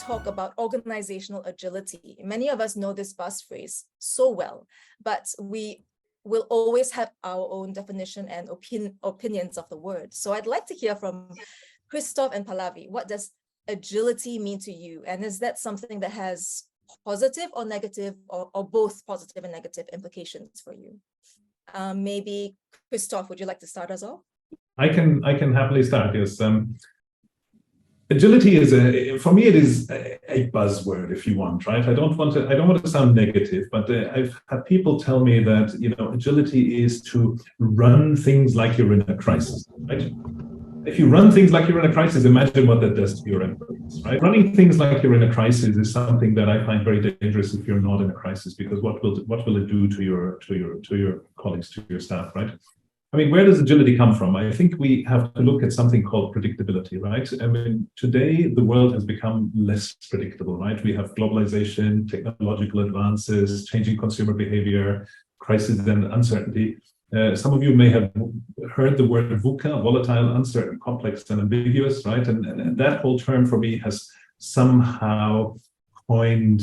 talk about organizational agility. Many of us know this buzz phrase so well, but we will always have our own definition and opinions of the word. So I'd like to hear from Christoph and Pallavi. What does agility mean to you? And is that something that has positive or negative or both positive and negative implications for you? Maybe Christoph, would you like to start us off? I can happily start. Yes. Agility is for me, it is a buzzword, if you want, right? I don't want to sound negative, but I've had people tell me that, agility is to run things like you're in a crisis, right? If you run things like you're in a crisis, imagine what that does to your employees, right? Running things like you're in a crisis is something that I find very dangerous if you're not in a crisis, because what will it do to your colleagues, to your staff, right? I mean, where does agility come from? I think we have to look at something called predictability, right? I mean, today the world has become less predictable, right? We have globalization, technological advances, changing consumer behavior, crisis and uncertainty. Some of you may have heard the word VUCA, volatile, uncertain, complex, and ambiguous, right? And that whole term for me has somehow coined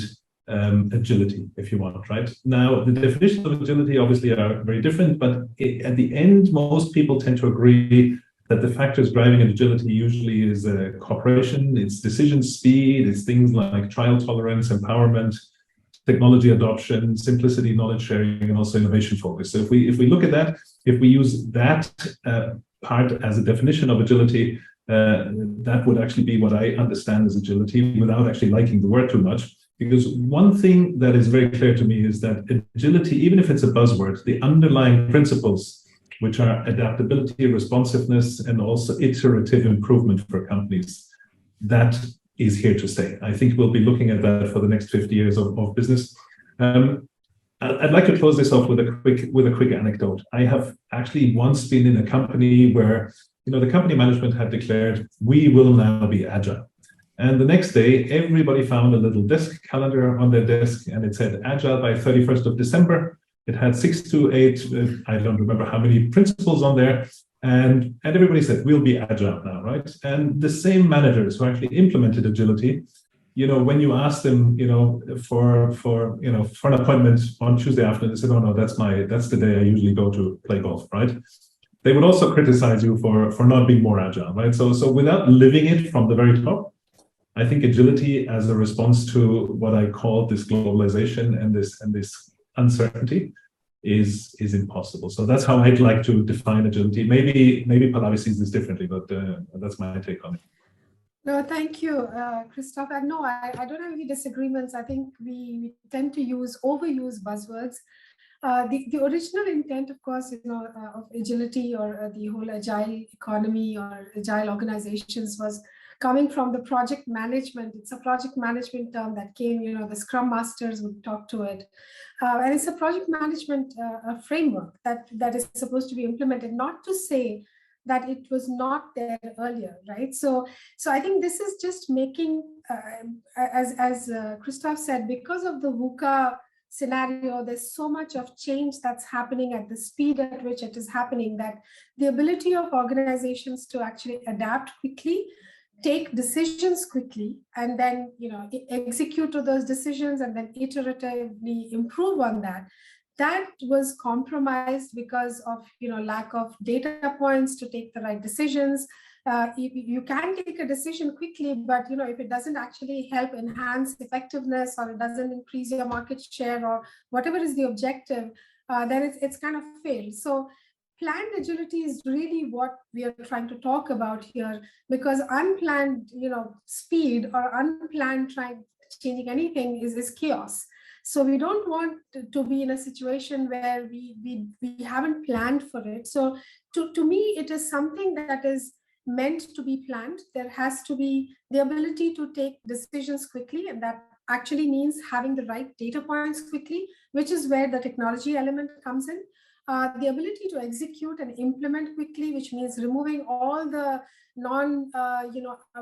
agility, if you want, right? Now, the definitions of agility obviously are very different, but at the end, most people tend to agree that the factors driving agility usually is cooperation, it's decision speed, it's things like trial tolerance, empowerment, technology adoption, simplicity, knowledge sharing, and also innovation focus. So if we look at that, if we use that part as a definition of agility, that would actually be what I understand as agility, without actually liking the word too much. Because one thing that is very clear to me is that agility, even if it's a buzzword, the underlying principles, which are adaptability, responsiveness, and also iterative improvement for companies, that is here to stay. I think we'll be looking at that for the next 50 years of business. I'd like to close this off with a quick anecdote. I have actually once been in a company where, the company management had declared, we will now be agile. And the next day, everybody found a little desk calendar on their desk, and it said agile by 31st of December. It had 6 to 8, I don't remember how many principles on there. And everybody said, we'll be agile now, right? And the same managers who actually implemented agility, when you ask them, for an appointment on Tuesday afternoon, they said, oh no, that's the day I usually go to play golf, right? They would also criticize you for not being more agile, right? So without living it from the very top, I think agility as a response to what I call this globalization and this uncertainty is impossible. So that's how I'd like to define agility. Maybe Pallavi sees this differently, but that's my take on it. No, thank you, Christoph. And no, I don't have any disagreements. I think we tend to overuse buzzwords. The original intent, of course, of agility or the whole agile economy or agile organizations was coming from the project management. It's a project management term that came, the Scrum Masters would talk to it. And it's a project management framework that is supposed to be implemented, not to say that it was not there earlier, right? So I think this is just making, as Christoph said, because of the VUCA scenario, there's so much of change that's happening at the speed at which it is happening, that the ability of organizations to actually adapt quickly, take decisions quickly, and then execute to those decisions and then iteratively improve on that was compromised because of lack of data points to take the right decisions. You can take a decision quickly, but if it doesn't actually help enhance effectiveness, or it doesn't increase your market share, or whatever is the objective, then it's kind of failed. So planned agility is really what we are trying to talk about here, because unplanned, speed or unplanned changing anything is chaos. So we don't want to be in a situation where we haven't planned for it. So to me, it is something that is meant to be planned. There has to be the ability to take decisions quickly, and that actually means having the right data points quickly, which is where the technology element comes in. The ability to execute and implement quickly, which means removing all the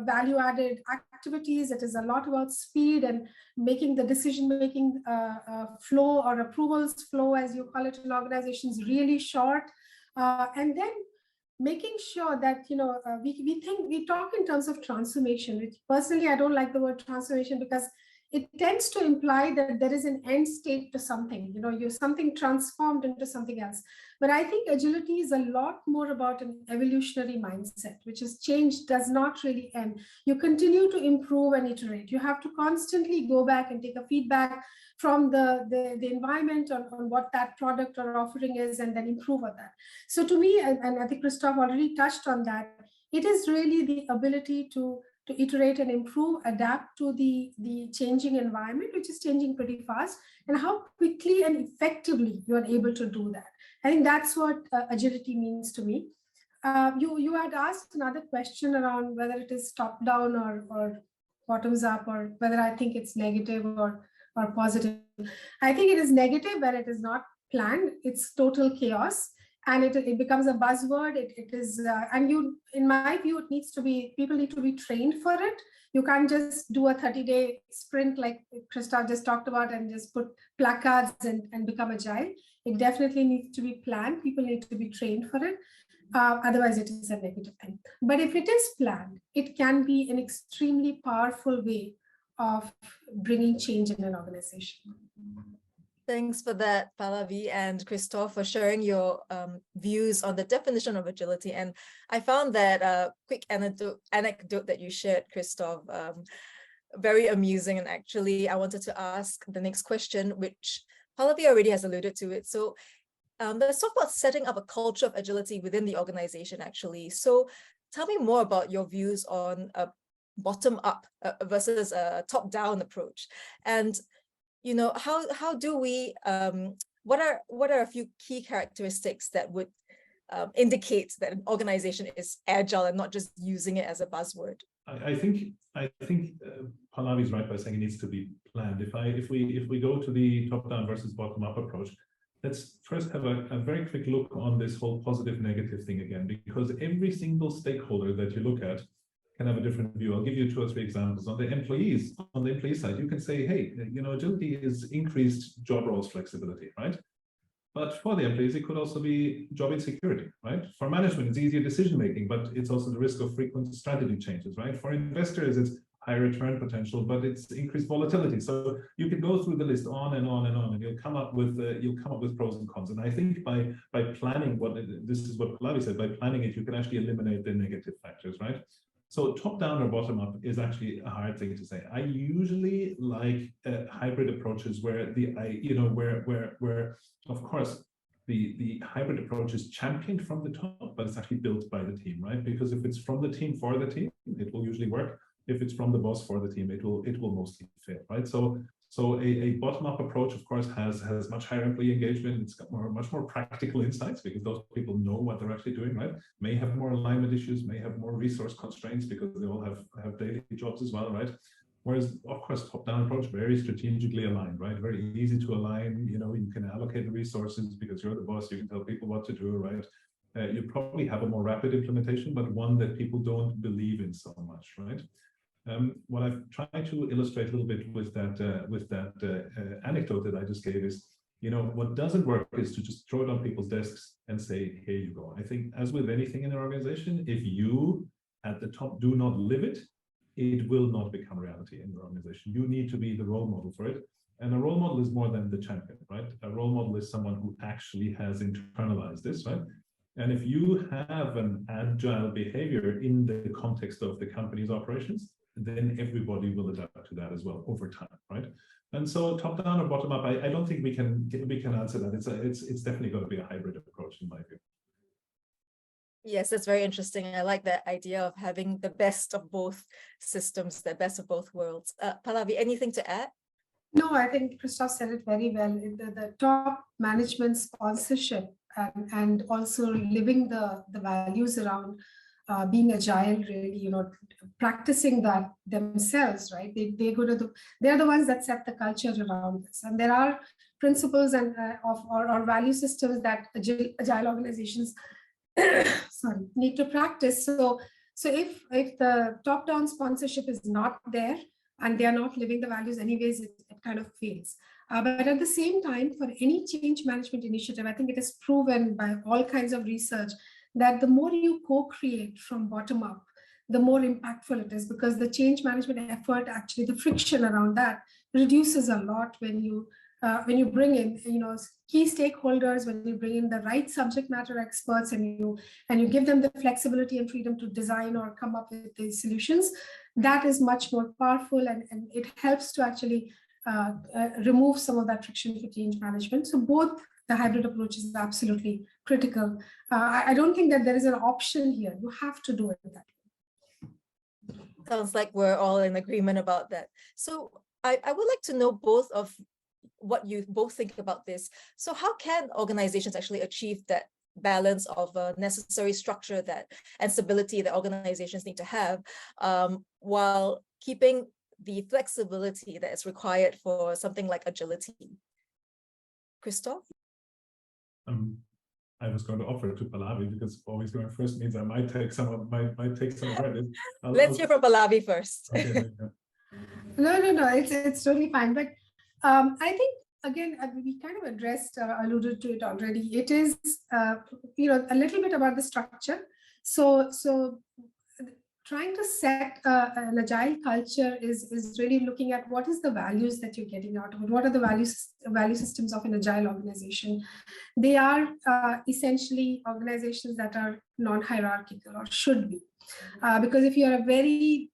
value-added activities. It is a lot about speed and making the decision-making flow, or approvals flow, as you call it in organizations, really short. And then making sure that, we talk in terms of transformation, which personally, I don't like the word transformation because it tends to imply that there is an end state to something, you're something transformed into something else. But I think agility is a lot more about an evolutionary mindset, which is change does not really end. You continue to improve and iterate. You have to constantly go back and take a feedback from the environment on what that product or offering is, and then improve on that. So to me, and I think Christoph already touched on that, it is really the ability to iterate and improve, adapt to the changing environment, which is changing pretty fast, and how quickly and effectively you are able to do that. I think that's what agility means to me. You had asked another question around whether it is top down or bottoms up, or whether I think it's negative or positive. I think it is negative when it is not planned. It's total chaos. And it becomes a buzzword. It is, and in my view, people need to be trained for it. You can't just do a 30-day sprint like Christoph just talked about and just put placards and become agile. It definitely needs to be planned. People need to be trained for it. Otherwise, it is a negative thing. But if it is planned, it can be an extremely powerful way of bringing change in an organization. Thanks for that, Pallavi and Christoph, for sharing your views on the definition of agility. And I found that quick anecdote that you shared, Christoph, very amusing. And actually, I wanted to ask the next question, which Pallavi already has alluded to it. So let's talk about setting up a culture of agility within the organization, actually. So tell me more about your views on a bottom-up versus a top-down approach. And how do we, what are a few key characteristics that would indicate that an organization is agile and not just using it as a buzzword? I think Pallavi is right by saying it needs to be planned. If we go to the top-down versus bottom-up approach, let's first have a very quick look on this whole positive negative thing again, because every single stakeholder that you look at can have a different view. I'll give you 2 or 3 examples. On the employee side, you can say, hey, agility is increased job roles flexibility, right? But for the employees, it could also be job insecurity, right? For management, it's easier decision making, but it's also the risk of frequent strategy changes, right? For investors, it's higher return potential, but it's increased volatility. So you can go through the list on and on and on, and you'll come up with pros and cons. And I think by planning, this is what Pallavi said, by planning it, you can actually eliminate the negative factors, right? So top down or bottom up is actually a hard thing to say. I usually like hybrid approaches where where of course the hybrid approach is championed from the top, but it's actually built by the team, right? Because if it's from the team for the team, it will usually work. If it's from the boss for the team, it will mostly fail, right? So a bottom-up approach, of course, has much higher employee engagement. It's got much more practical insights because those people know what they're actually doing, right? May have more alignment issues, may have more resource constraints because they all have daily jobs as well, right? Whereas, of course, top-down approach, very strategically aligned, right? Very easy to align. You can allocate the resources because you're the boss. You can tell people what to do, right? You probably have a more rapid implementation, but one that people don't believe in so much, right? What I've tried to illustrate a little bit with that anecdote that I just gave is, what doesn't work is to just throw it on people's desks and say, here you go. I think as with anything in an organization, if you at the top do not live it, it will not become reality in your organization. You need to be the role model for it. And a role model is more than the champion, right? A role model is someone who actually has internalized this, right? And if you have an agile behavior in the context of the company's operations, then everybody will adapt to that as well over time, right? And so top down or bottom up, I don't think we can answer that. It's definitely going to be a hybrid approach in my view. Yes, that's very interesting. I like that idea of having the best of both systems, the best of both worlds. Pallavi, anything to add? No, I think Christoph said it very well. The top management sponsorship and also living the values around being agile, really, practicing that themselves, right? They're the ones that set the culture around this. And there are principles and or value systems that agile organizations need to practice. So if the top-down sponsorship is not there and they are not living the values anyways, it kind of fails. But at the same time, for any change management initiative, I think it is proven by all kinds of research that the more you co-create from bottom up, the more impactful it is, because the change management effort, actually the friction around that reduces a lot when you bring in, key stakeholders, when you bring in the right subject matter experts, and you give them the flexibility and freedom to design or come up with these solutions. That is much more powerful, and it helps to actually remove some of that friction for change management. So both the hybrid approach is absolutely critical. I don't think that there is an option here. You have to do it that way. Sounds like we're all in agreement about that. So I would like to know both of what you both think about this. So how can organizations actually achieve that balance of necessary structure and stability that organizations need to have, while keeping the flexibility that is required for something like agility? Christoph? I was going to offer it to Pallavi, because always going first means I might take some of credit. Let's hear from Pallavi first. Okay, No, it's totally fine. But I think, again, we kind of alluded to it already. It is, a little bit about the structure. So trying to set an agile culture is really looking at what is the values that you're getting out of it. What are the value systems of an agile organization? They are essentially organizations that are non-hierarchical, or should be, because if you're a very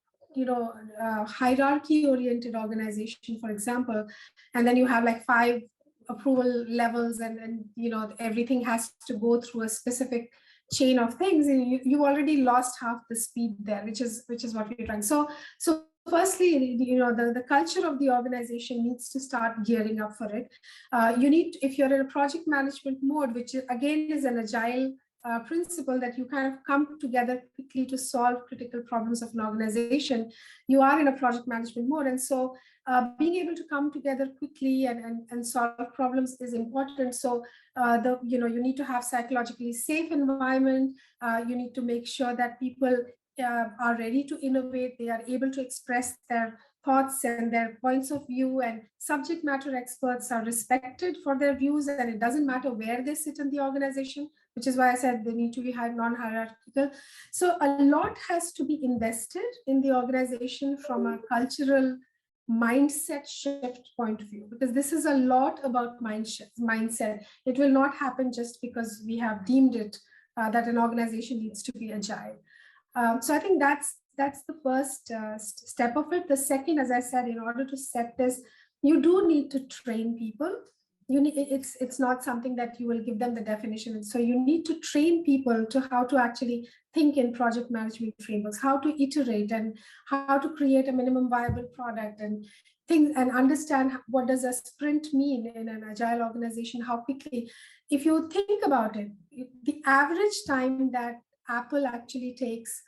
hierarchy-oriented organization, for example, and then you have like 5 approval levels, and everything has to go through a specific chain of things, and you've already lost half the speed there, which is what we're trying. So firstly, the culture of the organization needs to start gearing up for it. If you're in a project management mode, which again is an agile principle, that you kind of come together quickly to solve critical problems of an organization, you are in a project management mode. And so being able to come together quickly and solve problems is important. So you need to have psychologically safe environment. You need to make sure that people are ready to innovate. They are able to express their thoughts and their points of view, and subject matter experts are respected for their views, and it doesn't matter where they sit in the organization, which is why I said they need to be non-hierarchical. So a lot has to be invested in the organization from a cultural mindset shift point of view, because this is a lot about mindset. It will not happen just because we have deemed it that an organization needs to be agile. So I think that's the first step of it. The second, as I said, in order to set this, you do need to train people. It's not something that you will give them the definition. And so you need to train people to how to actually think in project management frameworks, how to iterate, and how to create a minimum viable product, and things, and understand what does a sprint mean in an agile organization, how quickly. If you think about it, the average time that Apple actually takes,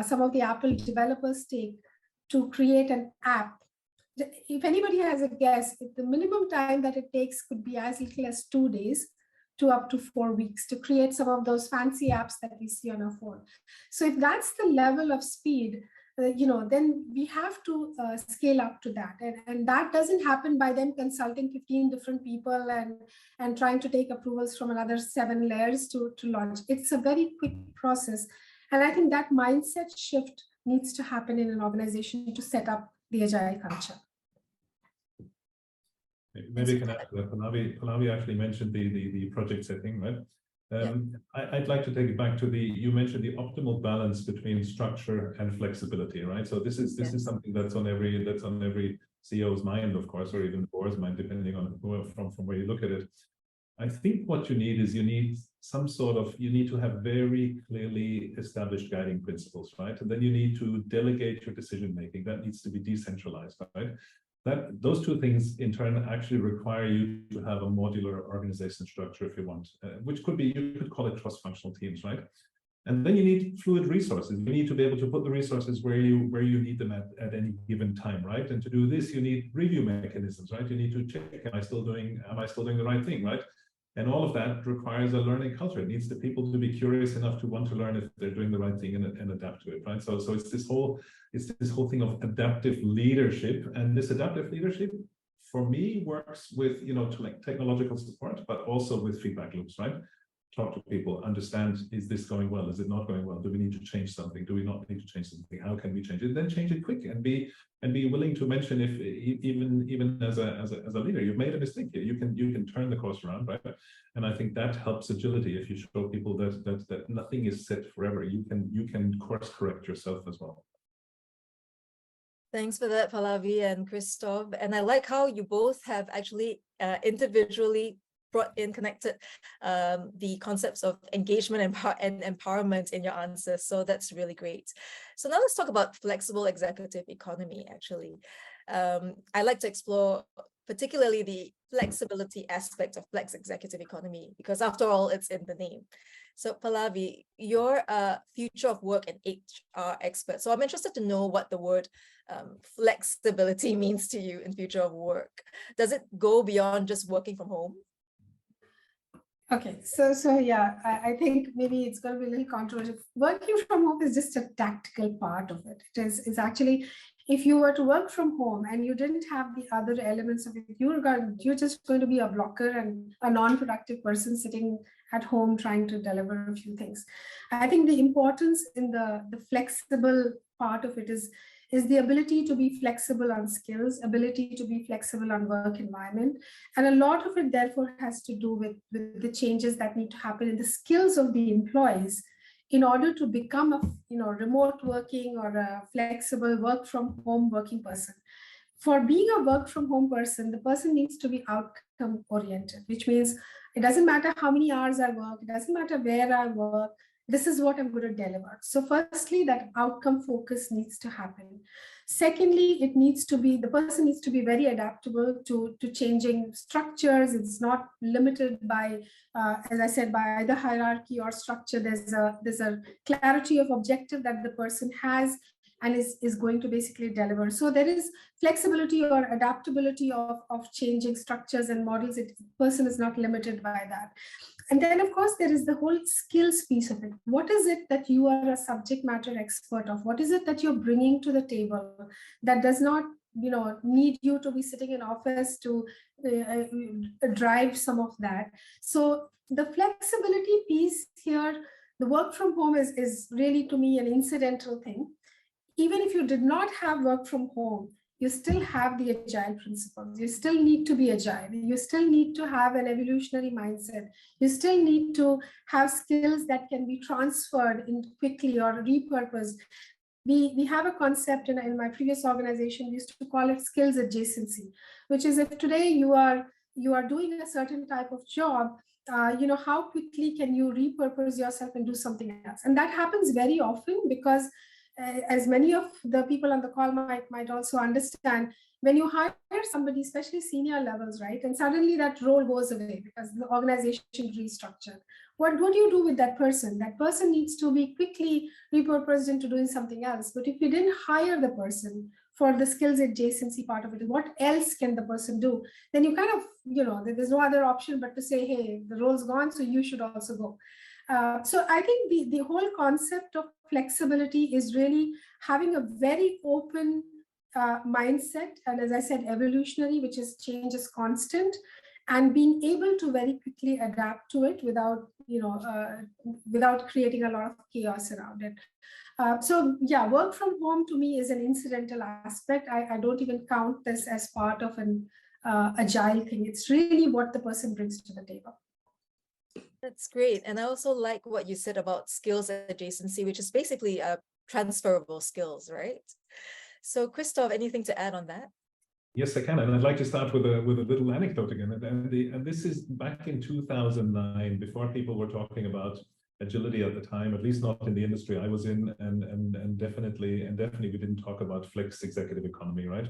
some of the Apple developers take to create an app, if anybody has a guess, the minimum time that it takes could be as little as 2 days to up to 4 weeks to create some of those fancy apps that we see on our phone. So if that's the level of speed, then we have to scale up to that. And that doesn't happen by them consulting 15 different people and trying to take approvals from another 7 layers to launch. It's a very quick process. And I think that mindset shift needs to happen in an organization to set up the agile culture. Maybe I can add to that. Pallavi actually mentioned the project setting, right? I'd like to take it back to you mentioned the optimal balance between structure and flexibility, right? So this is something that's on every CEO's mind, of course, or even the board's mind, depending on from where you look at it. I think what you need is you need to have very clearly established guiding principles, right? And then you need to delegate your decision making. That needs to be decentralized, right? Those two things in turn actually require you to have a modular organization structure, if you want, which could be, you could call it cross-functional teams, right? And then you need fluid resources. You need to be able to put the resources where you need them at any given time, right? And to do this, you need review mechanisms, right? You need to check, am I still doing the right thing, right? And all of that requires a learning culture. It needs the people to be curious enough to want to learn if they're doing the right thing and adapt to it, right? So it's this whole thing of adaptive leadership, and this adaptive leadership, for me, works with technological support, but also with feedback loops, right? talk to people, understand, is this going well? Is it not going well? Do we need to change something? Do we not need to change something? How can we change it? Then change it quick, and be willing to mention if even as a leader, you've made a mistake here. You can turn the course around, right? And I think that helps agility. If you show people that nothing is set forever, you can course correct yourself as well. Thanks for that, Pallavi and Christoph. And I like how you both have actually individually connected the concepts of engagement and empowerment in your answers. So that's really great. So now let's talk about flexible executive economy, actually. I like to explore particularly the flexibility aspect of flex executive economy, because after all, it's in the name. So Pallavi, you're a future of work and HR expert. So I'm interested to know what the word flexibility means to you in future of work. Does it go beyond just working from home? Okay, so yeah, I think maybe it's going to be a little controversial. Working from home is just a tactical part of it. It's actually, if you were to work from home and you didn't have the other elements of it, you're just going to be a blocker and a non-productive person sitting at home trying to deliver a few things. I think the importance in the flexible part of it is the ability to be flexible on skills, ability to be flexible on work environment. And a lot of it therefore has to do with the changes that need to happen in the skills of the employees in order to become a remote working or a flexible work from home working person. For being a work from home person, the person needs to be outcome oriented, which means it doesn't matter how many hours I work, it doesn't matter where I work, this is what I'm going to deliver. So firstly, that outcome focus needs to happen. Secondly, the person needs to be very adaptable to changing structures. It's not limited by, as I said, by either hierarchy or structure. There's a clarity of objective that the person has and is going to basically deliver. So there is flexibility or adaptability of changing structures and models. The person is not limited by that. And then, of course, there is the whole skills piece of it. What is it that you are a subject matter expert of? What is it that you're bringing to the table that does not, need you to be sitting in office to drive some of that? So the flexibility piece here, the work from home is really, to me, an incidental thing. Even if you did not have work from home, you still have the agile principles. You still need to be agile. You still need to have an evolutionary mindset. You still need to have skills that can be transferred in quickly or repurposed. We have a concept in my previous organization, we used to call it skills adjacency, which is if today you are doing a certain type of job, how quickly can you repurpose yourself and do something else? And that happens very often because as many of the people on the call might also understand, when you hire somebody, especially senior levels, right, and suddenly that role goes away because the organization restructured. What do you do with that person? That person needs to be quickly repurposed into doing something else. But if you didn't hire the person for the skills adjacency part of it, what else can the person do? Then you kind of, there's no other option but to say, hey, the role's gone, so you should also go. So I think the whole concept of flexibility is really having a very open mindset, and as I said, evolutionary, which is change is constant, and being able to very quickly adapt to it without creating a lot of chaos around it. So yeah, work from home to me is an incidental aspect. I don't even count this as part of an agile thing. It's really what the person brings to the table. That's great. And I also like what you said about skills adjacency, which is basically transferable skills, right? So Christoph, anything to add on that? Yes, I can. And I'd like to start with a little anecdote again. And this is back in 2009, before people were talking about agility at the time, at least not in the industry I was in, and definitely we didn't talk about flex executive economy, right?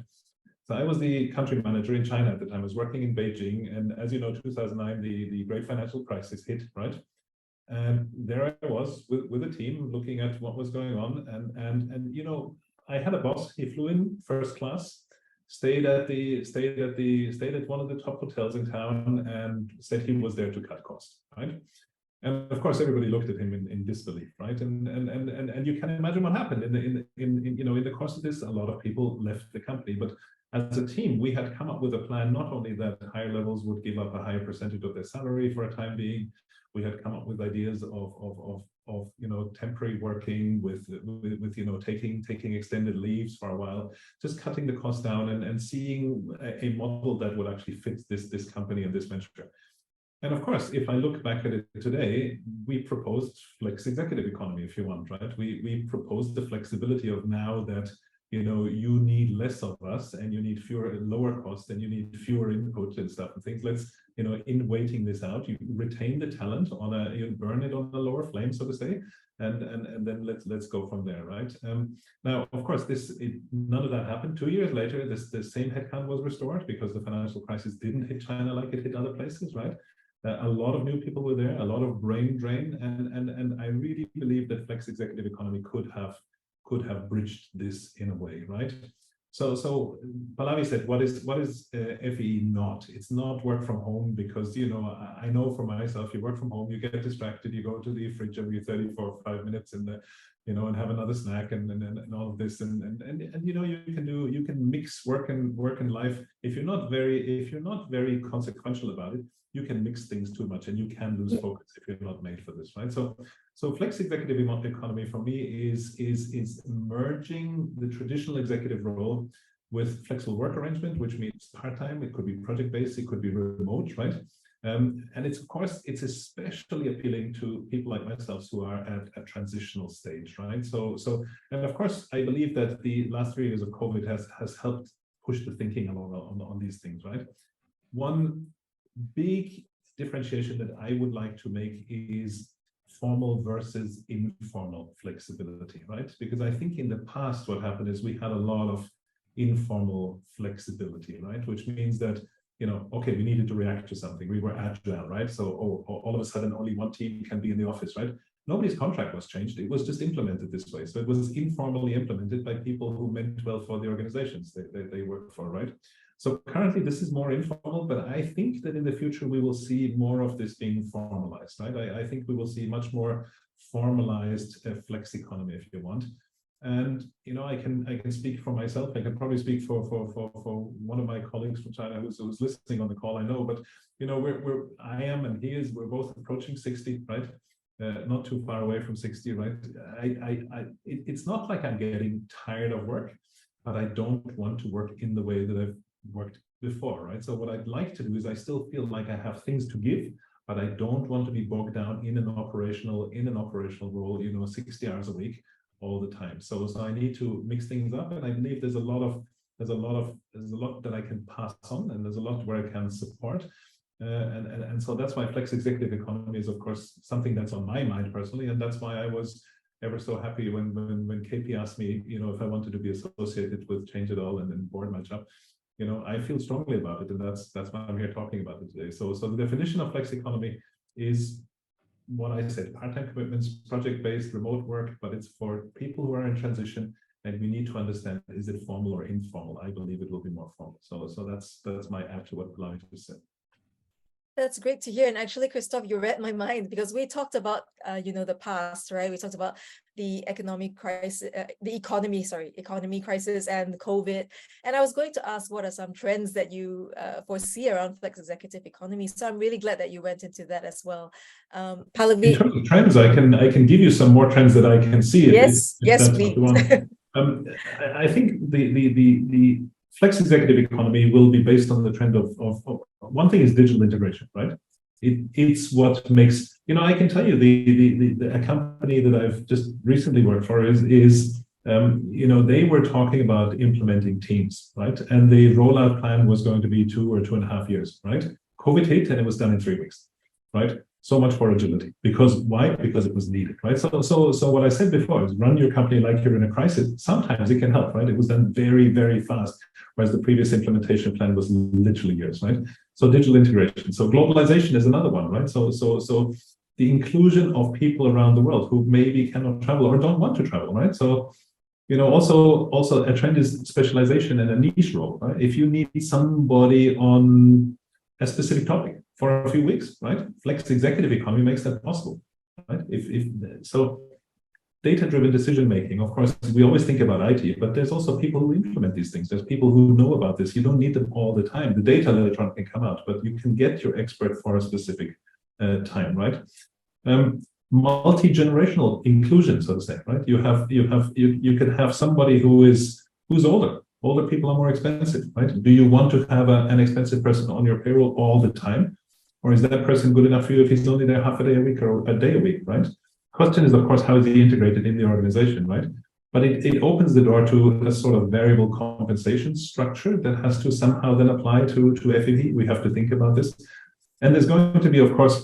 So I was the country manager in China at the time. I was working in Beijing, and as you know, 2009, the great financial crisis hit, right? And there I was with a team looking at what was going on, and I had a boss. He flew in first class, stayed at one of the top hotels in town, and said he was there to cut costs, right? And of course, everybody looked at him in disbelief, right? And you can imagine what happened in the course of this. A lot of people left the company, but as a team, we had come up with a plan, not only that higher levels would give up a higher percentage of their salary for a time being, We had come up with ideas of temporary working with taking extended leaves for a while, just cutting the cost down and seeing a model that would actually fit this company and this venture. And of course, if I look back at it today, we proposed flex executive economy, if you want, right? We proposed the flexibility of now that you need less of us and you need lower cost and you need fewer input and stuff and things. Let's, in waiting this out, you retain the talent you burn it on a lower flame, so to say, and then let's go from there, right? Now, of course, none of that happened. 2 years later, the same headcount was restored because the financial crisis didn't hit China like it hit other places, right? A lot of new people were there, a lot of brain drain, and I really believe that flex executive economy could have bridged this in a way, right? So Pallavi said, what is FE not? It's not work from home because, I know for myself, you work from home, you get distracted, you go to the fridge every 5 minutes and have another snack and all of this. And you can mix work and life. If you're not very consequential about it, you can mix things too much and you can lose focus if you're not made for this, right? So flex executive economy for me is merging the traditional executive role with flexible work arrangement, which means part-time, it could be project-based, it could be remote, right? And it's especially appealing to people like myself who are at a transitional stage, right? And of course, I believe that the last 3 years of COVID has helped push the thinking along on these things, right? One big differentiation that I would like to make is formal versus informal flexibility, right? Because I think in the past, what happened is we had a lot of informal flexibility, right? Which means that, okay, we needed to react to something. We were agile, right? So all of a sudden, only one team can be in the office, right? Nobody's contract was changed. It was just implemented this way. So it was informally implemented by people who meant well for the organizations they work for, right? So currently this is more informal, but I think that in the future we will see more of this being formalized, right? I think we will see much more formalized flex economy, if you want. And I can speak for myself. I can probably speak for one of my colleagues from China who's listening on the call. I know, but I am and he is. We're both approaching 60, right? Not too far away from 60, right? It's not like I'm getting tired of work, but I don't want to work in the way that I've worked before, right? So what I'd like to do is I still feel like I have things to give, but I don't want to be bogged down in an operational role, 60 hours a week all the time. So I need to mix things up, and I believe there's a lot that I can pass on, and there's a lot where I can support. And so that's why flex executive economy is, of course, something that's on my mind personally, and that's why I was ever so happy when KP asked me, if I wanted to be associated with Change It All and then board my job. I feel strongly about it, and that's why I'm here talking about it today. So the definition of flex economy is what I said: part-time commitments, project-based, remote work, but it's for people who are in transition, and we need to understand, is it formal or informal? I believe it will be more formal. So that's my add to what Pallavi just said. That's great to hear. And actually, Christoph, you read my mind, because we talked about, the past, right? We talked about the economic crisis, economy crisis and COVID. And I was going to ask, what are some trends that you foresee around flex executive economy? So I'm really glad that you went into that as well. Pallavi. In terms of trends, I can give you some more trends that I can see. Yes, please. I think the flex executive economy will be based on the trend of one thing is digital integration, right? It's what makes, I can tell you a company that I've just recently worked for is they were talking about implementing Teams, right? And the rollout plan was going to be 2 or 2.5 years, right? COVID hit and it was done in 3 weeks, right? So much for agility. Because why? Because it was needed, right? So what I said before is run your company like you're in a crisis. Sometimes it can help, right? It was done very, very fast, whereas the previous implementation plan was literally years, right? So digital integration. So globalization is another one, right? So the inclusion of people around the world who maybe cannot travel or don't want to travel, right? So also a trend is specialization in a niche role, right? If you need somebody on a specific topic for a few weeks, right? Flex executive economy makes that possible, right? So data-driven decision-making, of course, we always think about IT, but there's also people who implement these things. There's people who know about this. You don't need them all the time. The data later on can come out, but you can get your expert for a specific time, right? Multi-generational inclusion, so to say, right? You can have somebody who's older. Older people are more expensive, right? Do you want to have an expensive person on your payroll all the time? Or is that person good enough for you if he's only there half a day a week or a day a week, right? Question is, of course, how is he integrated in the organization, right? But it opens the door to a sort of variable compensation structure that has to somehow then apply to FEV. We have to think about this. And there's going to be, of course,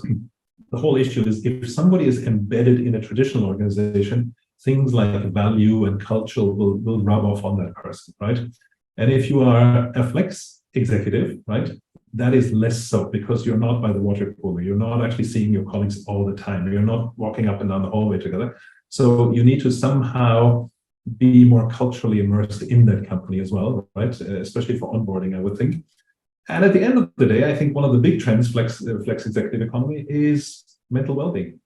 the whole issue is if somebody is embedded in a traditional organization, things like value and culture will rub off on that person, right? And if you are a flex executive, right, that is less so because you're not by the water cooler. You're not actually seeing your colleagues all the time. You're not walking up and down the hallway together. So you need to somehow be more culturally immersed in that company as well, right? Especially for onboarding, I would think. And at the end of the day, I think one of the big trends, flex executive economy, is mental well-being.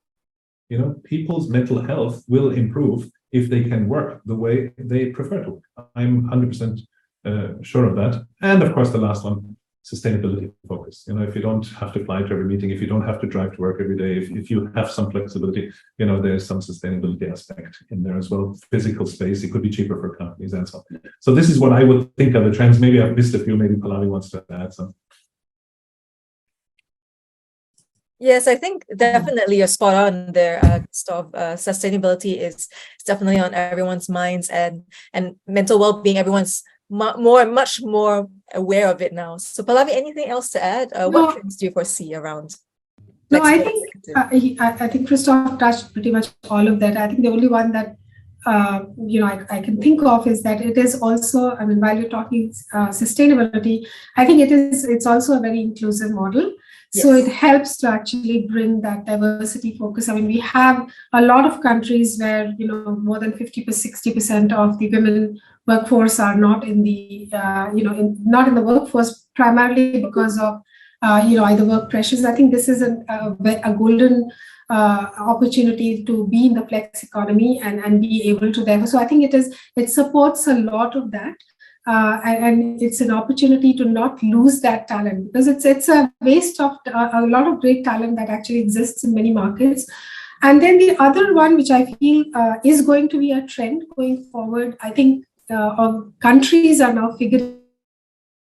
You know, people's mental health will improve if they can work the way they prefer to. I'm 100% sure of that. And of course, the last one, sustainability focus. You know, if you don't have to fly to every meeting, if you don't have to drive to work every day, if you have some flexibility, you know, there's some sustainability aspect in there as well. Physical space, it could be cheaper for companies and so on. So this is what I would think of the trends. Maybe I've missed a few, maybe Pallavi wants to add some. Yes, I think definitely you're spot on there. Sustainability is definitely on everyone's minds, and mental well-being, everyone's much more aware of it now. So Pallavi, anything else to add? What trends do you foresee around? No, I think Christoph touched pretty much all of that. I think the only one that I can think of is that it is also, I mean, while you're talking sustainability, I think it's also a very inclusive model. Yes. So it helps to actually bring that diversity focus. I mean, we have a lot of countries where, you know, more than 50-60% of the women workforce are not in the, not in the workforce, primarily because of, either work pressures. I think this is a golden opportunity to be in the flex economy and be able to therefore. So I think it supports a lot of that. And it's an opportunity to not lose that talent, because it's a waste of a lot of great talent that actually exists in many markets. And then the other one, which I feel is going to be a trend going forward, I think countries are now figuring.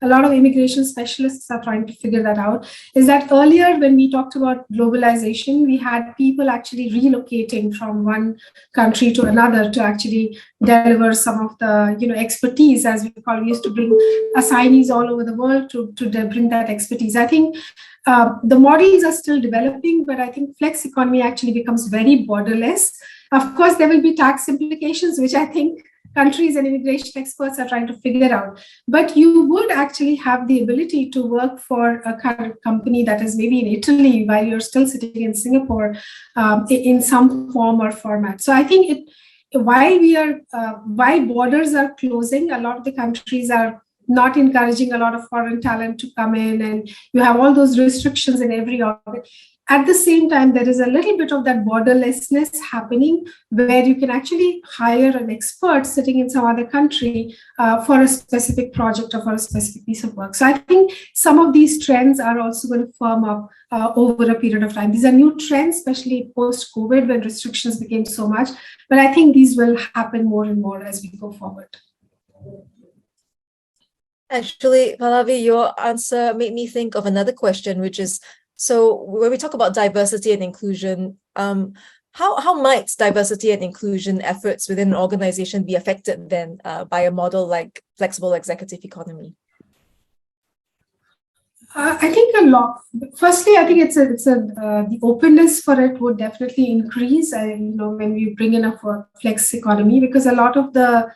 A lot of immigration specialists are trying to figure that out, is that earlier when we talked about globalization, we had people actually relocating from one country to another to actually deliver some of the expertise, as we call. We used to bring assignees all over the world to bring that expertise. I think the models are still developing, but I think flex economy actually becomes very borderless. Of course, there will be tax implications, which I think countries and immigration experts are trying to figure out. But you would actually have the ability to work for a company that is maybe in Italy while you're still sitting in Singapore in some form or format. So I think while borders are closing, a lot of the countries are not encouraging a lot of foreign talent to come in, and you have all those restrictions in every orbit. At the same time, there is a little bit of that borderlessness happening, where you can actually hire an expert sitting in some other country for a specific project or for a specific piece of work. So I think some of these trends are also going to firm up over a period of time. These are new trends, especially post-COVID, when restrictions became so much. But I think these will happen more and more as we go forward. Actually, Pallavi, your answer made me think of another question, which is, so when we talk about diversity and inclusion, how might diversity and inclusion efforts within an organization be affected then by a model like flexible executive economy? I think a lot. Firstly, I think the openness for it would definitely increase. When we bring in a flex economy, because a lot of the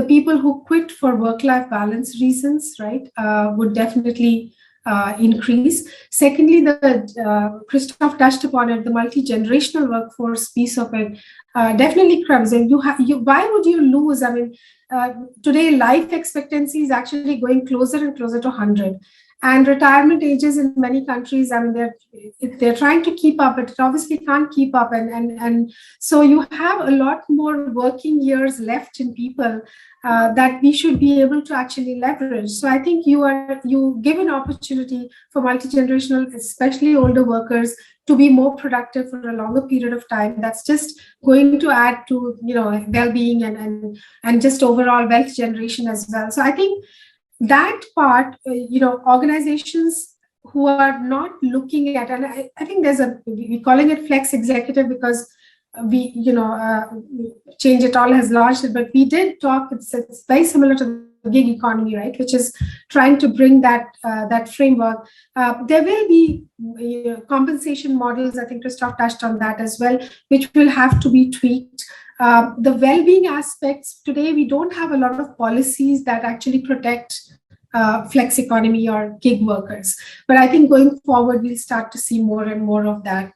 people who quit for work-life balance reasons, right, would definitely increase. Secondly, Christoph touched upon it, the multi-generational workforce piece of it definitely comes. And why would you lose? I mean, today life expectancy is actually going closer and closer to 100. And retirement ages in many countries, I mean, they're trying to keep up, but it obviously can't keep up. And so you have a lot more working years left in people that we should be able to actually leverage. So I think you give an opportunity for multi-generational, especially older workers, to be more productive for a longer period of time. That's just going to add to, well-being and just overall wealth generation as well. So I think that part, organizations who are not looking at, and I think we're calling it flex executive because Change It All has launched it, but we did talk, it's very similar to the gig economy, right? Which is trying to bring that framework. There will be compensation models, I think Christoph touched on that as well, which will have to be tweaked. The well-being aspects, today we don't have a lot of policies that actually protect flex economy or gig workers. But I think going forward, we'll start to see more and more of that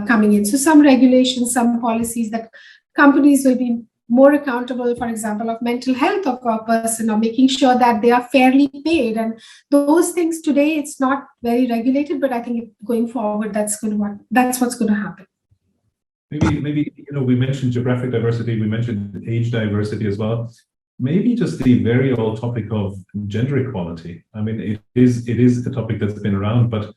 coming in. So some regulations, some policies that companies will be more accountable, for example, of mental health of a person, or making sure that they are fairly paid. And those things today, it's not very regulated, but I think going forward, that's what's going to happen. Maybe we mentioned geographic diversity, we mentioned age diversity as well. Maybe just the very old topic of gender equality. I mean, it is a topic that's been around, but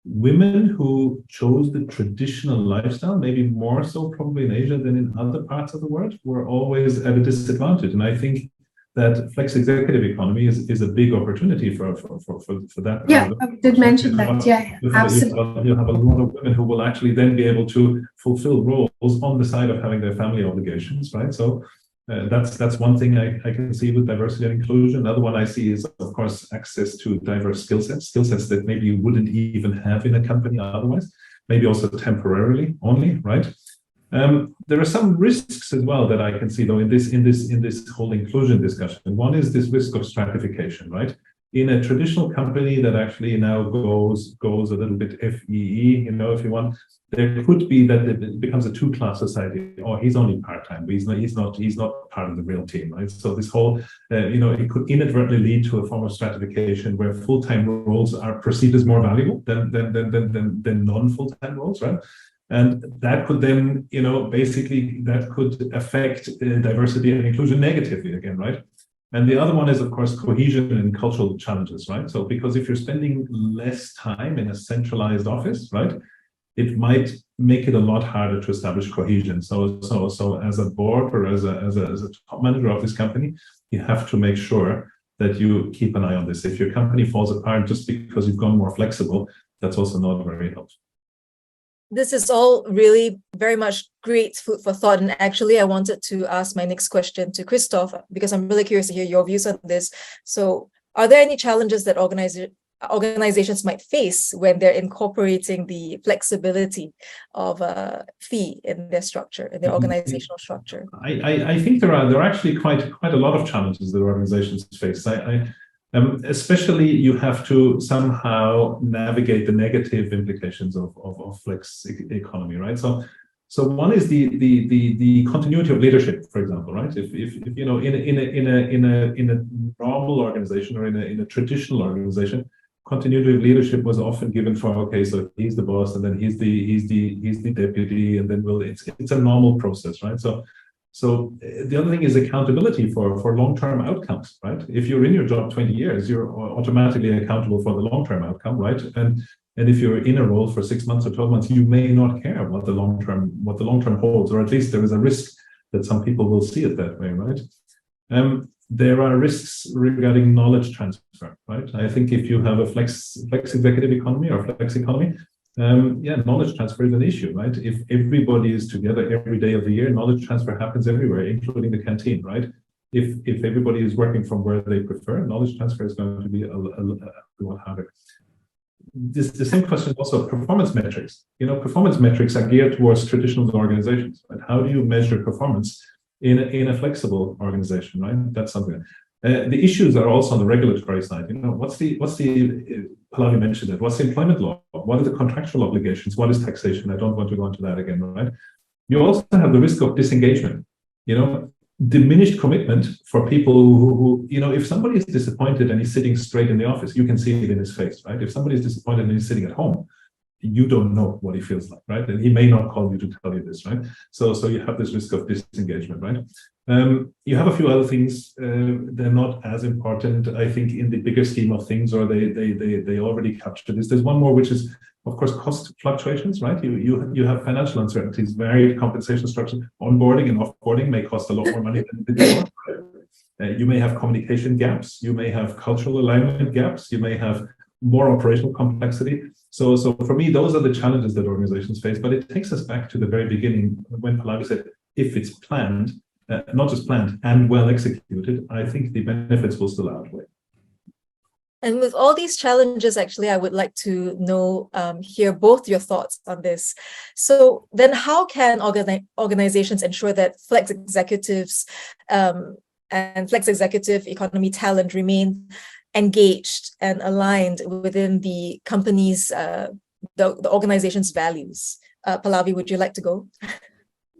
women who chose the traditional lifestyle, maybe more so probably in Asia than in other parts of the world, were always at a disadvantage. And I think that flex executive economy is a big opportunity for that. Yeah, I did mention that. Yeah, absolutely. You'll have a lot of women who will actually then be able to fulfill roles on the side of having their family obligations, right? So that's one thing I can see with diversity and inclusion. Another one I see is, of course, access to diverse skill sets that maybe you wouldn't even have in a company otherwise, maybe also temporarily only, right? There are some risks as well that I can see, though, in this whole inclusion discussion. And one is this risk of stratification, right? In a traditional company that actually now goes a little bit FEE, if you want, there could be that it becomes a two-class society. Oh, he's only part-time, but he's not part of the real team, right? So this whole, it could inadvertently lead to a form of stratification where full-time roles are perceived as more valuable than non-full-time roles, right? And that could then, basically that could affect diversity and inclusion negatively again, right? And the other one is, of course, cohesion and cultural challenges, right? So because if you're spending less time in a centralized office, right, it might make it a lot harder to establish cohesion. So as a board or as a top manager of this company, you have to make sure that you keep an eye on this. If your company falls apart just because you've gone more flexible, that's also not very helpful. This is all really very much great food for thought. And actually, I wanted to ask my next question to Christoph, because I'm really curious to hear your views on this. So are there any challenges that organizations might face when they're incorporating the flexibility of a fee in their structure, in their organizational structure? I think there are actually quite a lot of challenges that organizations face. Especially you have to somehow navigate the negative implications of flex economy, right? So one is the continuity of leadership, for example, right? If in a normal organization or in a traditional organization, continuity of leadership was often given for, okay, so he's the boss and then he's the deputy, and then it's a normal process, right? So the other thing is accountability for long-term outcomes, right? If you're in your job 20 years, you're automatically accountable for the long-term outcome, right? And if you're in a role for 6 months or 12 months, you may not care what the long-term holds, or at least there is a risk that some people will see it that way, right? There are risks regarding knowledge transfer, right? I think if you have a flex executive economy or flex economy, knowledge transfer is an issue, right? If everybody is together every day of the year, knowledge transfer happens everywhere, including the canteen, right? If everybody is working from where they prefer, knowledge transfer is going to be a lot harder. The same question is also performance metrics. Performance metrics are geared towards traditional organizations, right? How do you measure performance in a flexible organization, right? That's something. The issues are also on the regulatory side. What's the Pallavi mentioned it. What's the employment law? What are the contractual obligations? What is taxation? I don't want to go into that again, right? You also have the risk of disengagement. diminished commitment for people who, if somebody is disappointed and he's sitting straight in the office, you can see it in his face, right? If somebody is disappointed and he's sitting at home, you don't know what he feels like, right? And he may not call you to tell you this, right? So you have this risk of disengagement, right? You have a few other things. They're not as important, I think, in the bigger scheme of things, or they already captured this. There's one more, which is, of course, cost fluctuations, right? You have financial uncertainties, varied compensation structures. Onboarding and offboarding may cost a lot more money than before. You may have communication gaps. You may have cultural alignment gaps. You may have more operational complexity. So for me, those are the challenges that organizations face. But it takes us back to the very beginning when Pallavi said, if it's planned, not just planned and well executed, I think the benefits will still outweigh. And with all these challenges, actually, I would like to know, hear both your thoughts on this. So then how can organizations ensure that flex executives and flex executive economy talent remain engaged and aligned within the company's, the organization's values? Pallavi, would you like to go?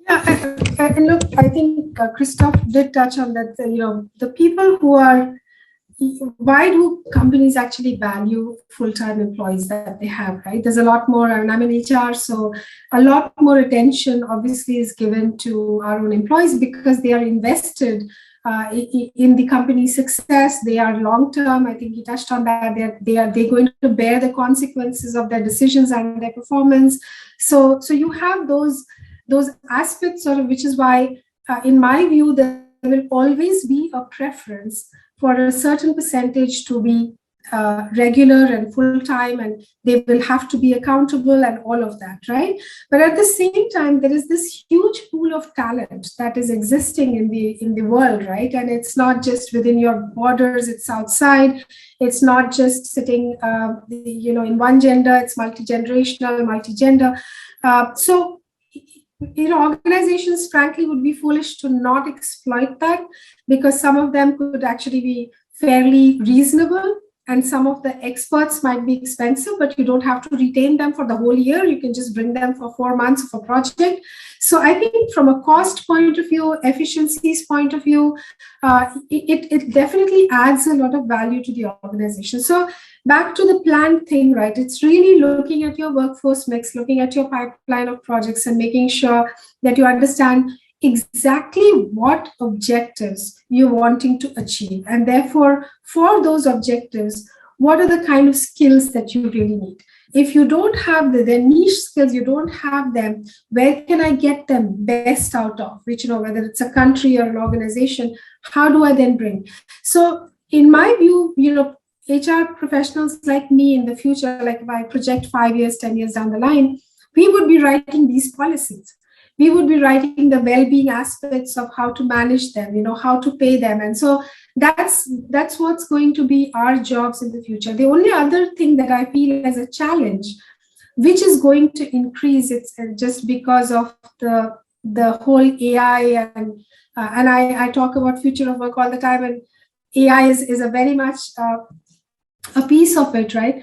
Yeah, and look, I think Christoph did touch on that. The people who are, why do companies actually value full-time employees that they have, right? There's a lot more, and I'm in HR, so a lot more attention obviously is given to our own employees because they are invested in the company's success. They are long-term. I think you touched on that. They're going to bear the consequences of their decisions and their performance. So you have those aspects, sort of, which is why, in my view, there will always be a preference for a certain percentage to be regular and full-time, and they will have to be accountable and all of that, right? But at the same time, there is this huge pool of talent that is existing in the world, right? And it's not just within your borders, it's outside. It's not just sitting, in one gender, it's multi-generational, multi-gender. So organizations, frankly, would be foolish to not exploit that, because some of them could actually be fairly reasonable and some of the experts might be expensive, but you don't have to retain them for the whole year. You can just bring them for 4 months of a project. So I think from a cost point of view, efficiencies point of view, it definitely adds a lot of value to the organization. So back to the plan thing, right? It's really looking at your workforce mix, looking at your pipeline of projects and making sure that you understand exactly what objectives you're wanting to achieve. And therefore, for those objectives, what are the kind of skills that you really need? If you don't have the niche skills, you don't have them, where can I get them best out of? Which, whether it's a country or an organization, how do I then bring? So in my view, HR professionals like me in the future, like if I project 5 years, 10 years down the line, we would be writing these policies. We would be writing the well-being aspects of how to manage them, how to pay them. And so that's what's going to be our jobs in the future. The only other thing that I feel as a challenge, which is going to increase, it's just because of the whole AI and I talk about future of work all the time, and AI is a very much a piece of it, right?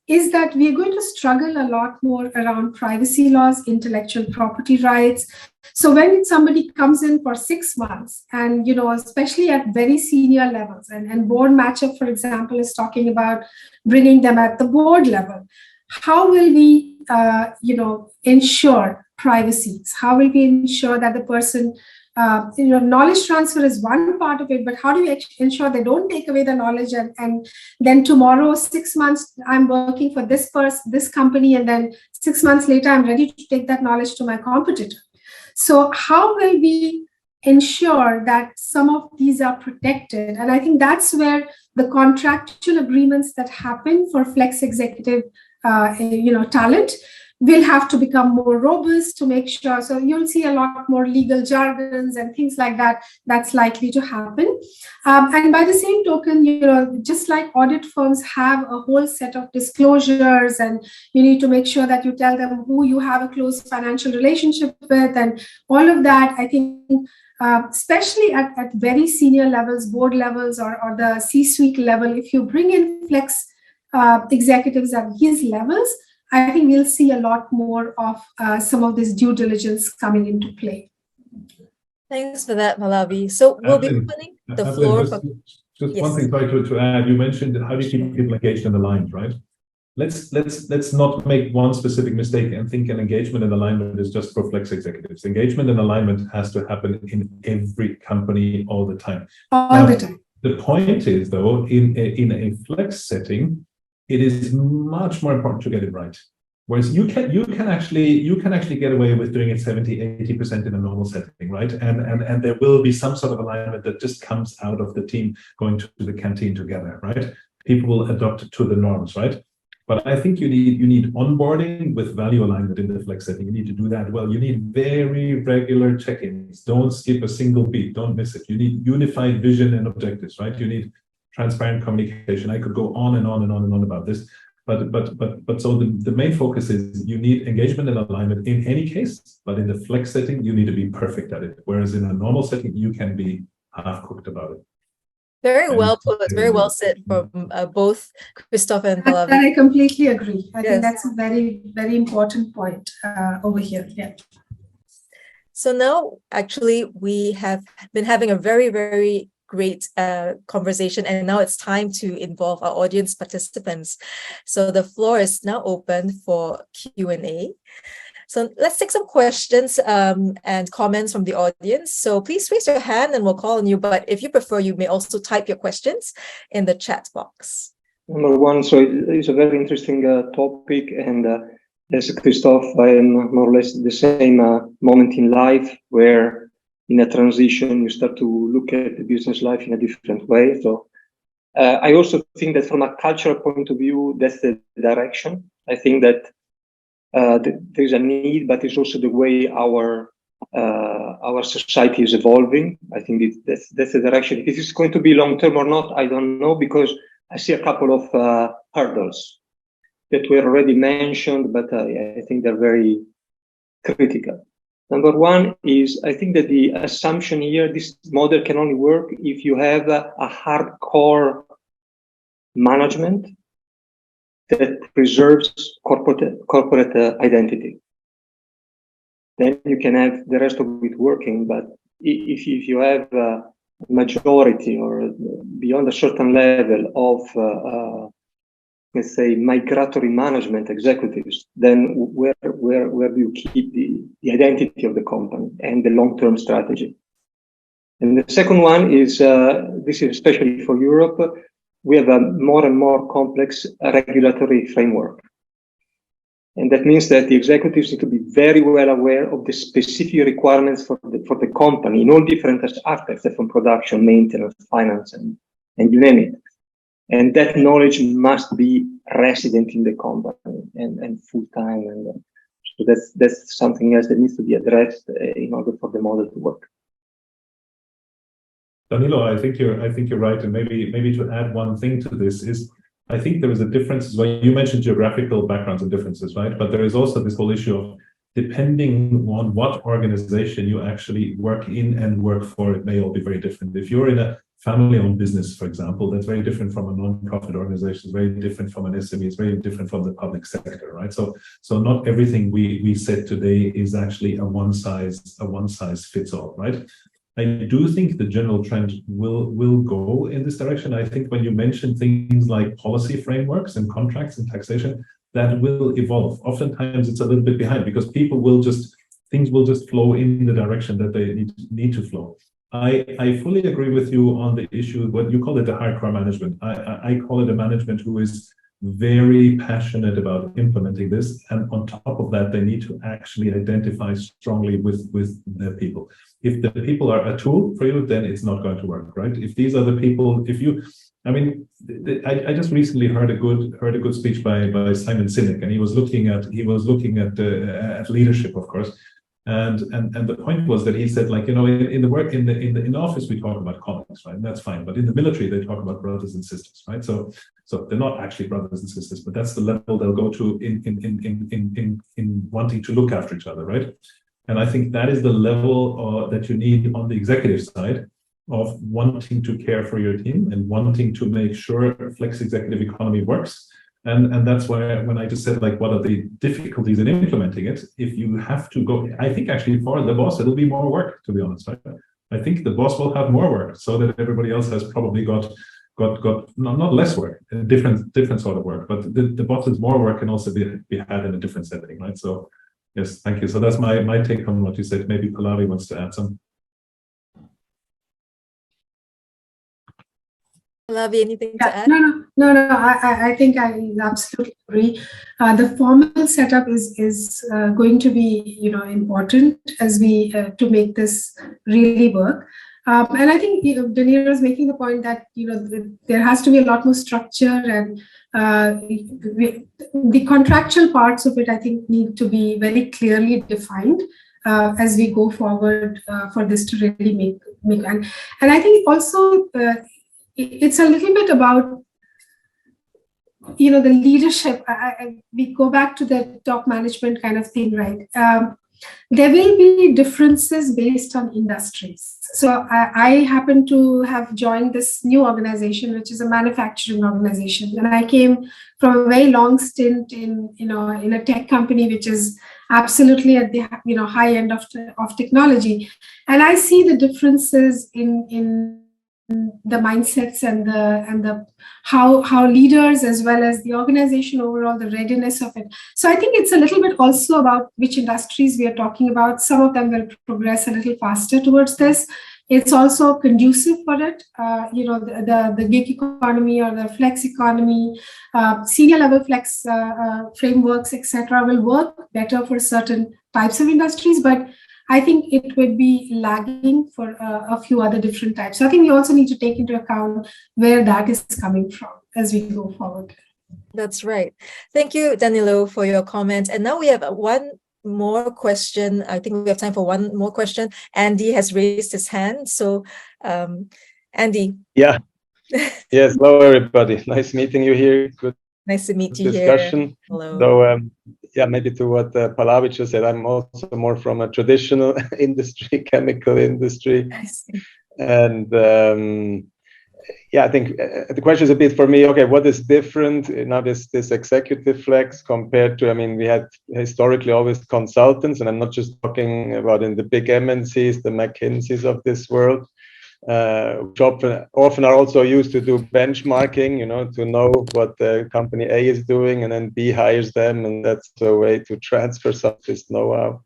Is that we're going to struggle a lot more around privacy laws, intellectual property rights. So when somebody comes in for 6 months and, especially at very senior levels, and board matchup, for example, is talking about bringing them at the board level, how will we, ensure privacies? How will we ensure that the person, knowledge transfer is one part of it, but how do we ensure they don't take away the knowledge and then tomorrow, 6 months, I'm working for this company, and then 6 months later, I'm ready to take that knowledge to my competitor. So how will we ensure that some of these are protected? And I think that's where the contractual agreements that happen for flex executive, talent will have to become more robust to make sure. So you'll see a lot more legal jargons and things like that that's likely to happen. And by the same token, just like audit firms have a whole set of disclosures, and you need to make sure that you tell them who you have a close financial relationship with and all of that. I think especially at very senior levels, board levels or the C-suite level, if you bring in flex executives at these levels, I think we'll see a lot more of some of this due diligence coming into play. Thanks for that, Malavi. So we'll be Evelyn, opening the Evelyn, floor just, for... just Yes. one thing, sorry to add. You mentioned how do you keep people engaged and aligned, right? Let's not make one specific mistake and think an engagement and alignment is just for flex executives. Engagement and alignment has to happen in every company all the time. All the time. The point is, though, in a flex setting, it is much more important to get it right. Whereas you can actually get away with doing it 70-80% in a normal setting, right? And there will be some sort of alignment that just comes out of the team going to the canteen together, right? People will adopt to the norms, right? But I think you need onboarding with value alignment in the flex setting. You need to do that well. You need very regular check-ins. Don't skip a single beat. Don't miss it. You need unified vision and objectives, right? You need transparent communication. I could go on and on and on and on about this. But so the main focus is you need engagement and alignment in any case, but in the flex setting, you need to be perfect at it. Whereas in a normal setting, you can be half-cooked about it. Very well put, very well said from both Christoph and Malavi. I completely agree. I think that's a very, very important point over here. Yeah. So now, actually, we have been having a very, very great conversation, and now it's time to involve our audience participants. So the floor is now open for Q&A. So let's take some questions and comments from the audience. So please raise your hand and we'll call on you. But if you prefer, you may also type your questions in the chat box. Number one, so it's a very interesting topic. And as Christoph, I am more or less the same moment in life where in a transition, you start to look at the business life in a different way. So I also think that from a cultural point of view, that's the direction. I think that there's a need, but it's also the way our society is evolving. I think that's the direction. If it's going to be long term or not, I don't know, because I see a couple of hurdles that were already mentioned, but I think they're very critical. Number one is, I think that the assumption here, this model can only work if you have a hardcore management that preserves corporate identity. Then you can have the rest of it working. But if you have a majority or beyond a certain level of, let's say, migratory management executives, then where do you keep the identity of the company and the long-term strategy? And the second one is, this is especially for Europe, we have a more and more complex regulatory framework. And that means that the executives need to be very well aware of the specific requirements for the company in all different aspects, from production, maintenance, finance, and you name it. And that knowledge must be resident in the company and full-time. And so that's something else that needs to be addressed in order for the model to work. Danilo, I think you're right, and maybe to add one thing to this is, I think there is a difference as well. You mentioned geographical backgrounds and differences, right? But there is also this whole issue of depending on what organization you actually work in and work for, it may all be very different. If you're in a family-owned business, for example, that's very different from a non-profit organization, it's very different from an SME, it's very different from the public sector, right? So not everything we said today is actually a one size fits all, right? I do think the general trend will go in this direction. I think when you mention things like policy frameworks and contracts and taxation, that will evolve. Oftentimes it's a little bit behind because things will just flow in the direction that they need to flow. I fully agree with you on the issue, what you call it, the hardcore management. I call it a management who is very passionate about implementing this, and on top of that, they need to actually identify strongly with their people. If the people are a tool for you, then it's not going to work, right? If these are the people, I just recently heard a good speech by Simon Sinek, and he was looking at leadership, of course. And the point was that he said, like, in the office we talk about colleagues, right? And that's fine. But in the military they talk about brothers and sisters, right? So they're not actually brothers and sisters, but that's the level they'll go to in wanting to look after each other, right? And I think that is the level that you need on the executive side of wanting to care for your team and wanting to make sure flex executive economy works. And that's why when I just said, like, what are the difficulties in implementing it? If you have to go, I think actually for the boss, it'll be more work, to be honest. Right? I think the boss will have more work so that everybody else has probably got not less work, different sort of work, but the boss is more work can also be had in a different setting, right? So yes, thank you. So that's my take on what you said. Maybe Pallavi wants to add some. Pallavi, anything to add? No. I think I absolutely agree. The formal setup is going to be, important as we to make this really work. And I think Danilo is making the point that there has to be a lot more structure, and the contractual parts of it, I think, need to be very clearly defined as we go forward for this to really make and I think also it's a little bit about the leadership. We go back to the top management kind of thing, right? There will be differences based on industries. So I happen to have joined this new organization, which is a manufacturing organization, and I came from a very long stint in a tech company, which is absolutely at the high end of technology, and I see the differences in the mindsets and the how leaders as well as the organization overall, the readiness of it. So I think it's a little bit also about which industries we are talking about. Some of them will progress a little faster towards this. It's also conducive for it. The gig economy or the flex economy, senior level flex frameworks, etc., will work better for certain types of industries, but I think it would be lagging for a few other different types. So I think we also need to take into account where that is coming from as we go forward. That's right. Thank you, Danilo, for your comment. And now we have one more question. I think we have time for one more question. Andy has raised his hand. So, Andy. Yeah. Yes. Hello, everybody. Nice meeting you here. Good. Nice to meet you discussion. Here. Hello. So, yeah, maybe to what Pallavi just said, I'm also more from a traditional industry, chemical industry. I see. And yeah, I think the question is a bit for me, okay, what is different now, this executive flex compared to, I mean, we had historically always consultants, and I'm not just talking about in the big MNCs, the McKinseys of this world, which often are also used to do benchmarking, to know what the company A is doing, and then B hires them, and that's the way to transfer some of this know-how.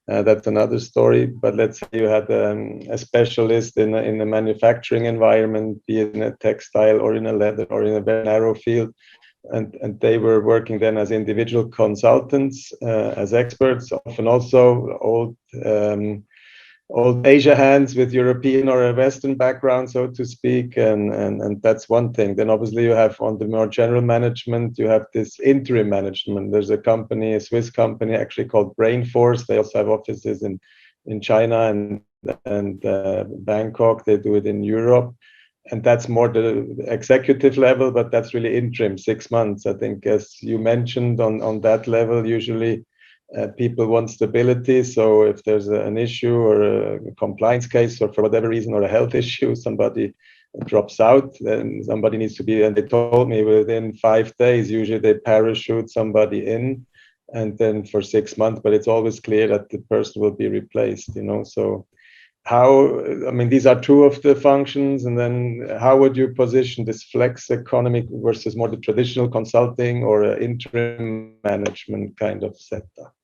That's another story. But let's say you had a specialist in a manufacturing environment, be it in a textile or in a leather or in a very narrow field, and they were working then as individual consultants, as experts, often also old Asia hands with European or a Western background, so to speak, and that's one thing. Then obviously you have on the more general management, you have this interim management. There's a Swiss company actually called Brainforce. They also have offices in China and Bangkok. They do it in Europe, and that's more the executive level, but that's really interim, 6 months. I think, as you mentioned, on that level, usually people want stability. So if there's an issue or a compliance case, or for whatever reason, or a health issue, somebody drops out, then somebody needs to be, and they told me within 5 days, usually they parachute somebody in, and then for 6 months, but it's always clear that the person will be replaced, So these are two of the functions, and then how would you position this flex economy versus more the traditional consulting or interim management kind of setup?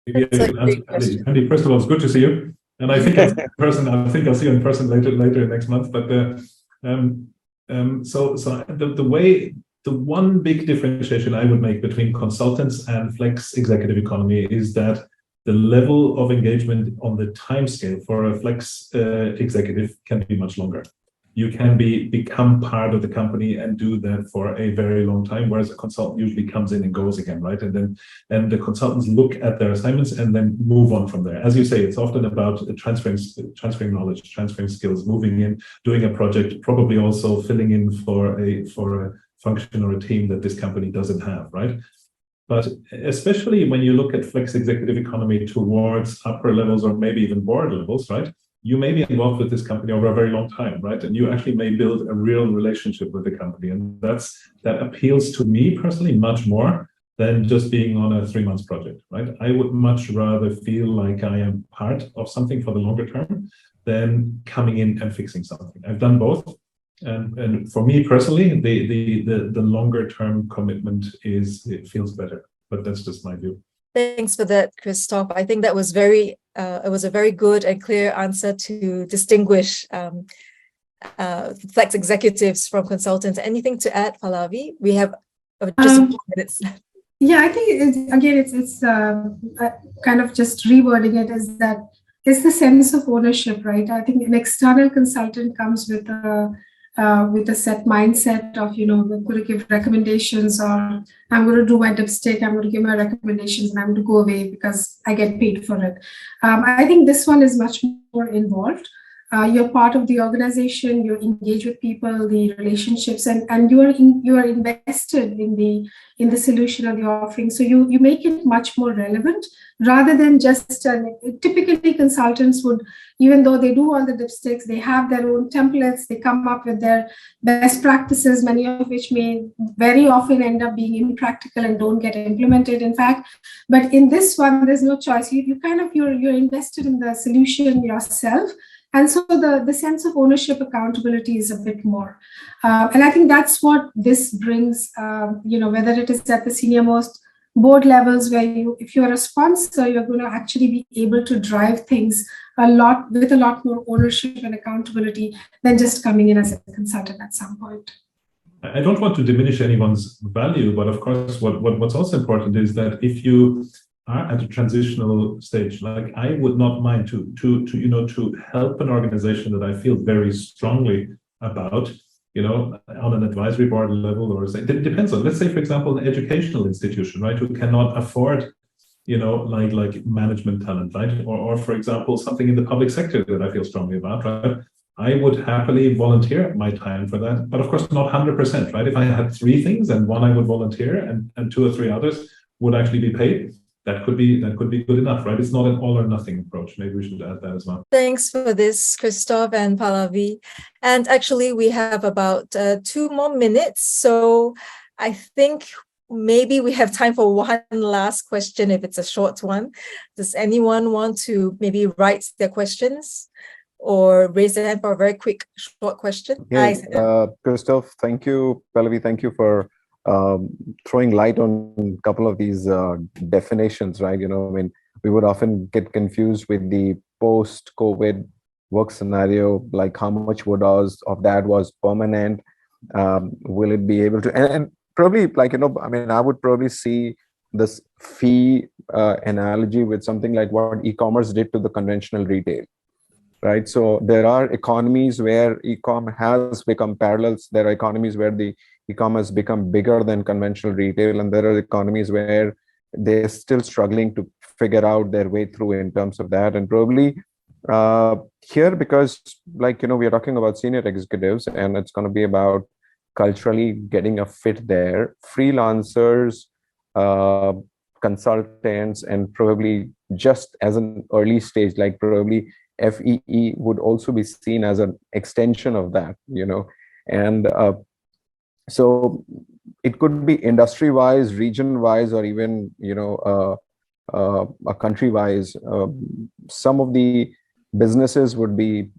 Andy, first of all, it's good to see you, and I think I'll see you in person later next month. But the one big differentiation I would make between consultants and flex executive economy is that the level of engagement on the time scale for a flex executive can be much longer. You can become part of the company and do that for a very long time, whereas a consultant usually comes in and goes again, right? And then the consultants look at their assignments and then move on from there. As you say, it's often about transferring knowledge, transferring skills, moving in, doing a project, probably also filling in for a function or a team that this company doesn't have, right? But especially when you look at flex executive economy towards upper levels or maybe even board levels, right? you may be involved with this company over a very long time, right? And you actually may build a real relationship with the company. And that appeals to me personally much more than just being on a 3-month project, right? I would much rather feel like I am part of something for the longer term than coming in and fixing something. I've done both. And for me personally, the longer term commitment it feels better, but that's just my view. Thanks for that, Christoph. I think that was it was a very good and clear answer to distinguish flex executives from consultants. Anything to add, Pallavi? We have just a few minutes. Yeah, I think it's kind of just rewording it as that it's the sense of ownership, right? I think an external consultant comes with a set mindset of, I'm going to give recommendations, or I'm going to do my dipstick, I'm going to give my recommendations, and I'm going to go away because I get paid for it. I think this one is much more involved. You're part of the organization, you engage with people, the relationships, and you are invested in the solution or the offering. So you make it much more relevant rather than just typically consultants would, even though they do all the dipsticks, they have their own templates, they come up with their best practices, many of which may very often end up being impractical and don't get implemented, in fact. But in this one, there's no choice. You're invested in the solution yourself. And so the sense of ownership, accountability is a bit more. And I think that's what this brings, whether it is at the senior most board levels, where if you're a sponsor, you're going to actually be able to drive things with a lot more ownership and accountability than just coming in as a consultant at some point. I don't want to diminish anyone's value, but of course, what's also important is that if you are at a transitional stage, like I would not mind to help an organization that I feel very strongly about, on an advisory board level, or it depends on, let's say, for example, an educational institution, right, who cannot afford, like management talent, right, or for example, something in the public sector that I feel strongly about, right. I would happily volunteer my time for that, but of course not 100%, right? If I had 3 things and one I would volunteer and 2 or 3 others would actually be paid, that could be good enough, right? It's not an all or nothing approach. Maybe we should add that as well. Thanks for this, Christoph and Pallavi. And actually, we have about 2 more minutes. So I think maybe we have time for one last question, if it's a short one. Does anyone want to maybe write their questions or raise their hand for a very quick, short question? Yeah, Christoph, thank you. Pallavi, thank you for throwing light on a couple of these definitions, right? We would often get confused with the post-COVID work scenario, like how much of that was permanent? Will it be able to, and probably I would probably see this fee analogy with something like what e-commerce did to the conventional retail, right? So there are economies where e-com has become parallels. There are economies where the e-commerce become bigger than conventional retail, and there are economies where they're still struggling to figure out their way through in terms of that. And probably here, because we are talking about senior executives, and it's going to be about culturally getting a fit there. Freelancers, consultants, and probably just as an early stage, like probably FEE would also be seen as an extension of that, and so it could be industry-wise, region-wise, or even a country-wise. Some of the businesses would be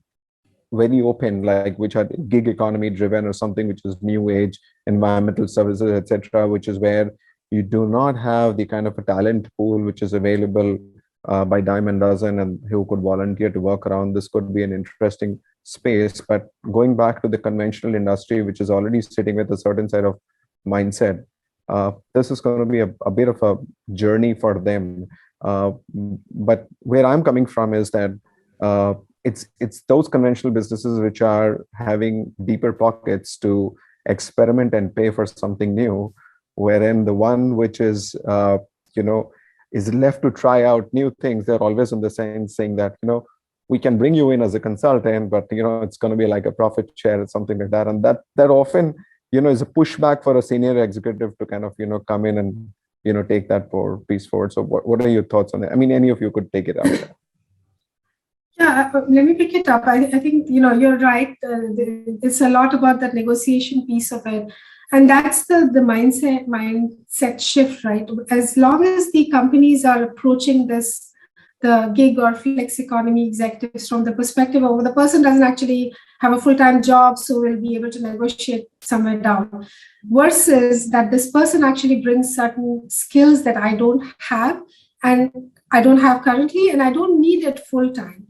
very open, like which are gig economy driven, or something which is new age, environmental services, etc., which is where you do not have the kind of a talent pool which is available by dime a dozen, and who could volunteer to work around. This could be an interesting space. But going back to the conventional industry, which is already sitting with a certain set of mindset, this is going to be a bit of a journey for them. But where I'm coming from is that it's those conventional businesses which are having deeper pockets to experiment and pay for something new, wherein the one which is is left to try out new things, they're always in the sense saying that we can bring you in as a consultant, but it's going to be like a profit share or something like that. And that often is a pushback for a senior executive to kind of come in and take that piece forward. So what are your thoughts on that? I mean, any of you could take it out. Yeah, let me pick it up. I think, you're right. It's a lot about that negotiation piece of it. And that's the mindset shift, right? As long as the companies are approaching the gig or flex economy executives from the perspective of the person doesn't actually have a full-time job, so will be able to negotiate somewhere down, versus that this person actually brings certain skills that I don't have, and I don't have currently, and I don't need it full-time.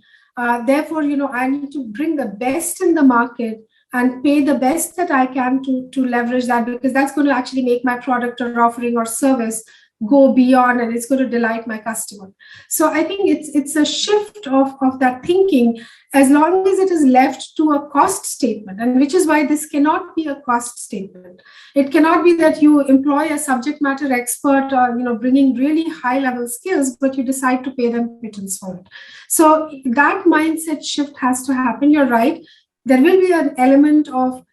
Therefore, I need to bring the best in the market and pay the best that I can to leverage that, because that's going to actually make my product or offering or service go beyond, and it's going to delight my customer. So I think it's a shift of that thinking, as long as it is left to a cost statement, and which is why this cannot be a cost statement. It cannot be that you employ a subject matter expert or bringing really high level skills, but you decide to pay them pittance for it. So that mindset shift has to happen. You're right. There will be an element of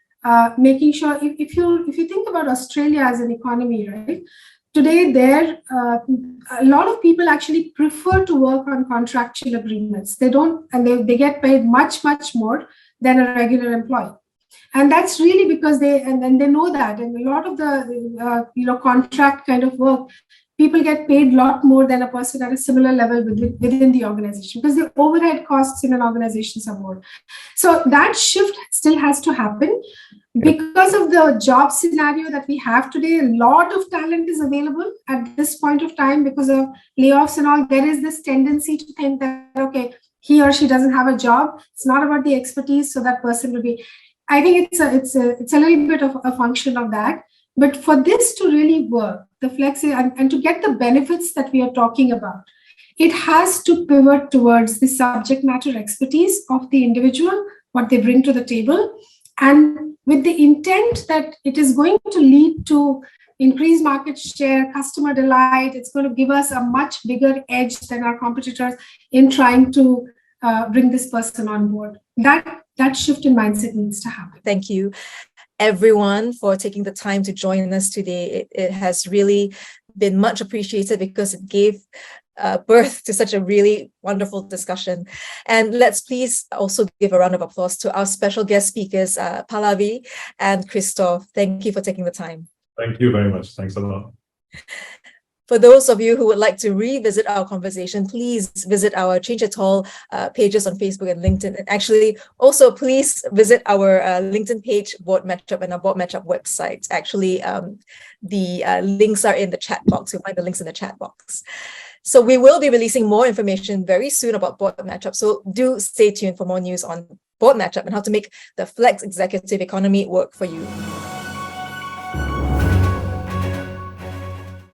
making sure, if you think about Australia as an economy, right? Today, a lot of people actually prefer to work on contractual agreements. They don't, and they get paid much, much more than a regular employee. And that's really because they know that. And a lot of the, contract kind of work, people get paid a lot more than a person at a similar level within the organization, because the overhead costs in an organization are more. So that shift still has to happen. Because of the job scenario that we have today, a lot of talent is available at this point of time because of layoffs and all. There is this tendency to think that, okay, he or she doesn't have a job. It's not about the expertise, so that person will be. I think it's a little bit of a function of that. But for this to really work, the flexi and to get the benefits that we are talking about, it has to pivot towards the subject matter expertise of the individual, what they bring to the table, and with the intent that it is going to lead to increased market share, customer delight. It's going to give us a much bigger edge than our competitors in trying to bring this person on board. That shift in mindset needs to happen. Thank you, everyone, for taking the time to join us today. It has really been much appreciated, because it gave birth to such a really wonderful discussion. And let's please also give a round of applause to our special guest speakers, Pallavi and Christoph. Thank you for taking the time. Thank you very much. Thanks a lot. For those of you who would like to revisit our conversation, please visit our Change It All pages on Facebook and LinkedIn. And actually, also please visit our LinkedIn page, Board Matchup, and our Board Matchup website. Actually, the links are in the chat box. You'll find the links in the chat box. So we will be releasing more information very soon about Board Matchup. So do stay tuned for more news on Board Matchup and how to make the flex executive economy work for you.